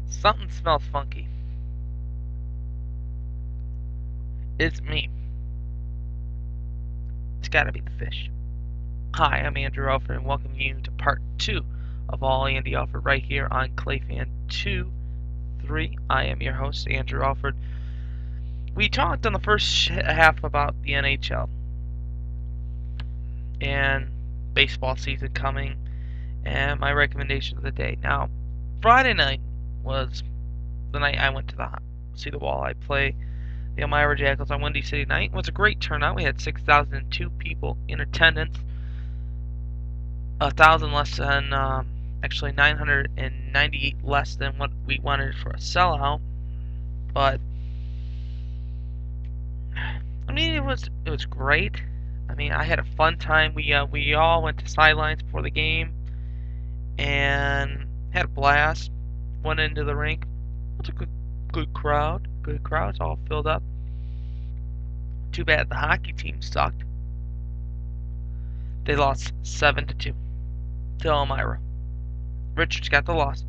Something smells funky. It's me. It's gotta be the fish. Hi, I'm Andrew Alfred and welcome you to part 2 of All Andy Alfred right here on Clayfan 2-3. I am your host, Andrew Alfred. We talked on the first half about the NHL and baseball season coming and my recommendation of the day. Now, Friday night was the night I went to see the Walleye play the Elimra Jackals on Windy City night. It was a great turnout. We had 6,002 people in attendance. 1,000 less than, actually 998 less than what we wanted for a sellout. But I mean, it was great. I mean, I had a fun time. We all went to sidelines before the game and had a blast. Went into the rink. It was a good crowd. Good crowd. It's all filled up. Too bad the hockey team sucked. They lost 7-2 to Elmira. Richards got the loss.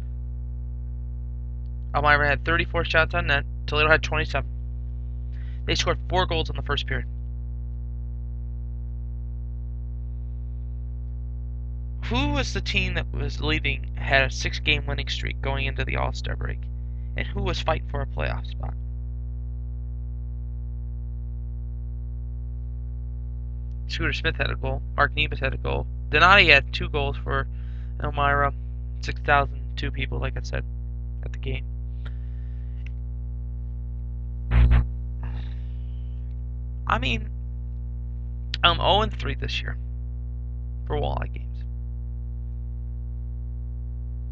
Elmira had 34 shots on net. Toledo had 27. They scored 4 goals in the first period. Who was the team that was leading, had a 6-game winning streak going into the All-Star break? And who was fighting for a playoff spot? Scooter Smith had a goal. Mark Nebus had a goal. Donati had 2 goals for Elmira. 6,002 people, like I said, at the game. I mean, I'm 0-3 this year for Walleye games.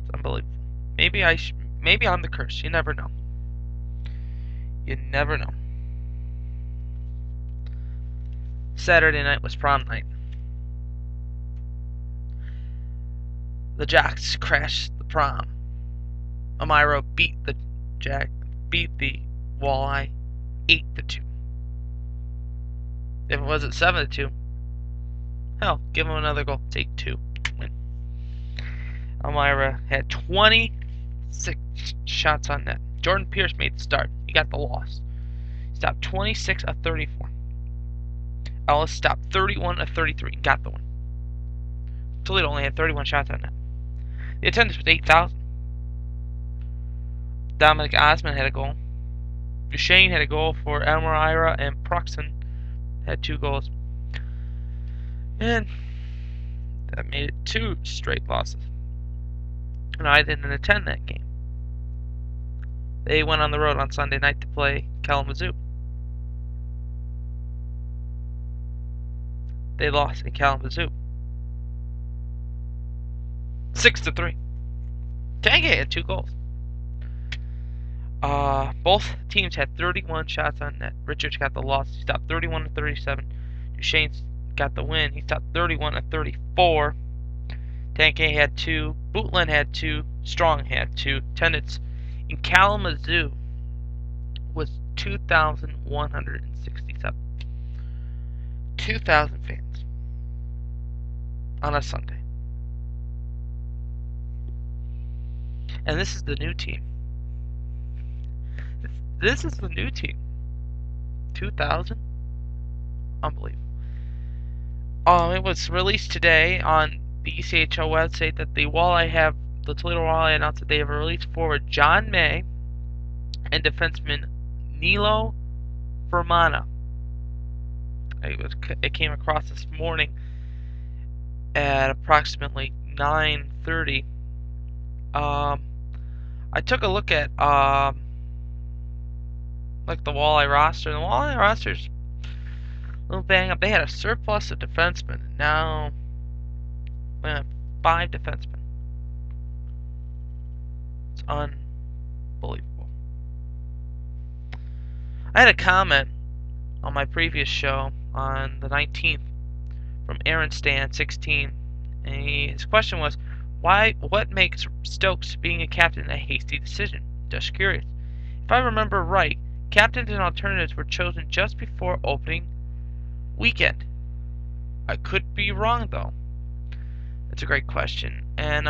It's unbelievable. Maybe I'm the curse. You never know. You never know. Saturday night was prom night. The Jacks crashed the prom. Elmira beat the Walleye 8-2. If it wasn't 7-2, hell, give them another goal. Take 2. Win. Elmira had 26 shots on net. Jordan Pierce made the start. He got the loss. He stopped 26 of 34. Ellis stopped 31 of 33 and got the win. Toledo only had 31 shots on net. The attendance was 8,000. Dominic Osmond had a goal. Duchesne had a goal for Elmira, and Proxon had 2 goals. And that made it 2 straight losses. And I didn't attend that game. They went on the road on Sunday night to play Kalamazoo. They lost in Kalamazoo 6-3. Tange had 2 goals. Both teams had 31 shots on net. Richards got the loss. He stopped 31 of 37. Duchesne got the win. He stopped 31 of 34. Tanke had 2. Bootland had 2. Strong had 2. Attendance in Kalamazoo was 2,167. 2,000 fans on a Sunday. And this is the new team. This is the new team. 2,000? Unbelievable. It was released today on the ECHL website that the Toledo Walleye announced that they have released forward John May and defenseman Nello Ferrara. It came across this morning at approximately 9:30. I took a look at like the Walleye roster. The Walleye roster's a little bang up. They had a surplus of defensemen, and now we have 5 defensemen. It's unbelievable. I had a comment on my previous show on the 19th from Aaron Stan, 16, and his question was, what makes Stokes being a captain a hasty decision? Just curious. If I remember right, captains and alternatives were chosen just before opening weekend. I could be wrong, though. That's a great question. And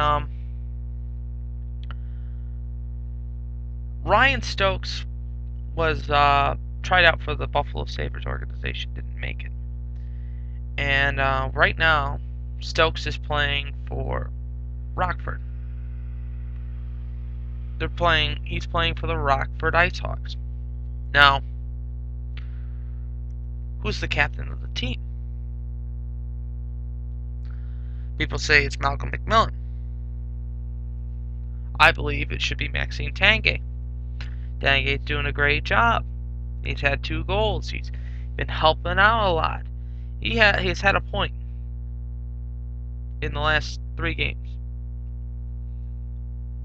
Ryan Stokes was tried out for the Buffalo Sabres organization, didn't make it. And right now, Stokes is playing for Rockford. He's playing for the Rockford IceHawks. Now, who's the captain of the team? People say it's Malcolm McMillan. I believe it should be Maxime Tanguay. Tanguay's doing a great job. He's had 2 goals. He's been helping out a lot. He's had a point in the last 3 games.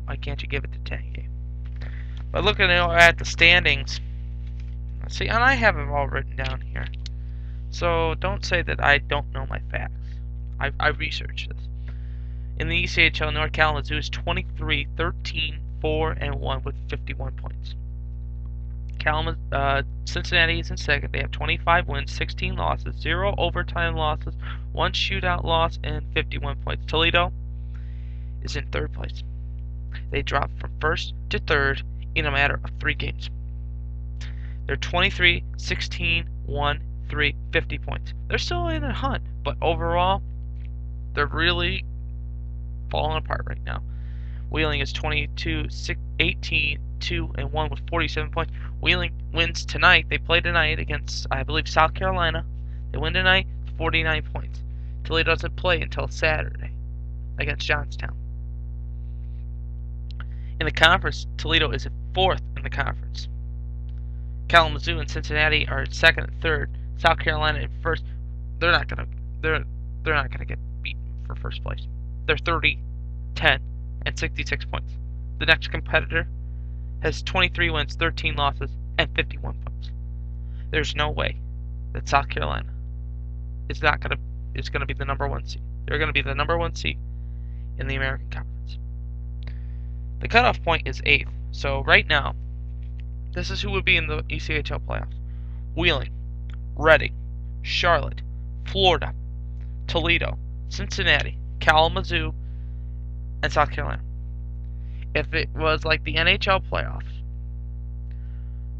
Why can't you give it to Tanguay? But looking at the standings, let's see, and I have them all written down here. So don't say that I don't know my facts. I researched this. In the ECHL, North Kalamazoo is 23, 13, 4, and 1 with 51 points. Cincinnati is in second. They have 25 wins, 16 losses, 0 overtime losses, 1 shootout loss, and 51 points. Toledo is in third place. They dropped from first to third in a matter of 3 games. They're 23, 16, 1, 3, 50 points. They're still in a hunt, but overall, they're really falling apart right now. Wheeling is 22, 18, 2, and 1 with 47 points. Wheeling wins tonight. They play tonight against, I believe, South Carolina. They win tonight, 49 points. Toledo doesn't play until Saturday against Johnstown. In the conference, Toledo is 4th in the conference. Kalamazoo and Cincinnati are 2nd and 3rd. South Carolina in 1st. They're not gonna get beaten for 1st place. They're 30, 10, and 66 points. The next competitor has 23 wins, 13 losses, and 51 points. There's no way that South Carolina is gonna be the number 1 seed. They're gonna be the number 1 seed in the American Conference. The cutoff point is 8th. So right now, this is who would be in the ECHL playoffs: Wheeling, Reading, Charlotte, Florida, Toledo, Cincinnati, Kalamazoo, and South Carolina. If it was like the NHL playoffs,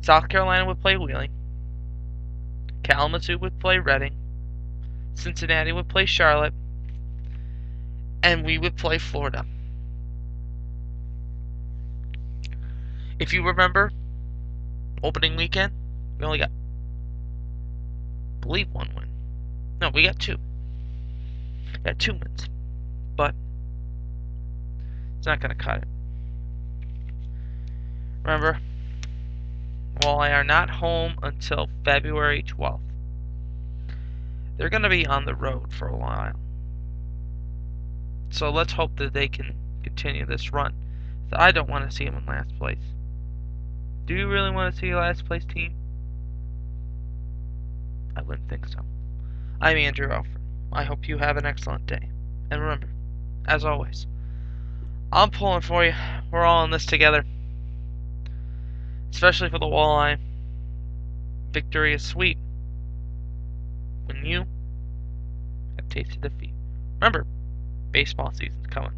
South Carolina would play Wheeling, Kalamazoo would play Reading, Cincinnati would play Charlotte, and we would play Florida. If you remember, opening weekend, we only got, I believe, 1 win. No, we got 2. We got 2 wins. But it's not going to cut it. Remember, Walleye are not home until February 12th. They're going to be on the road for a while. So let's hope that they can continue this run. So I don't want to see them in last place. Do you really want to see a last place team? I wouldn't think so. I'm Andrew Alfred. I hope you have an excellent day. And remember, as always, I'm pulling for you. We're all in this together. Especially for the Walleye. Victory is sweet when you have tasted defeat. Remember, baseball season's coming.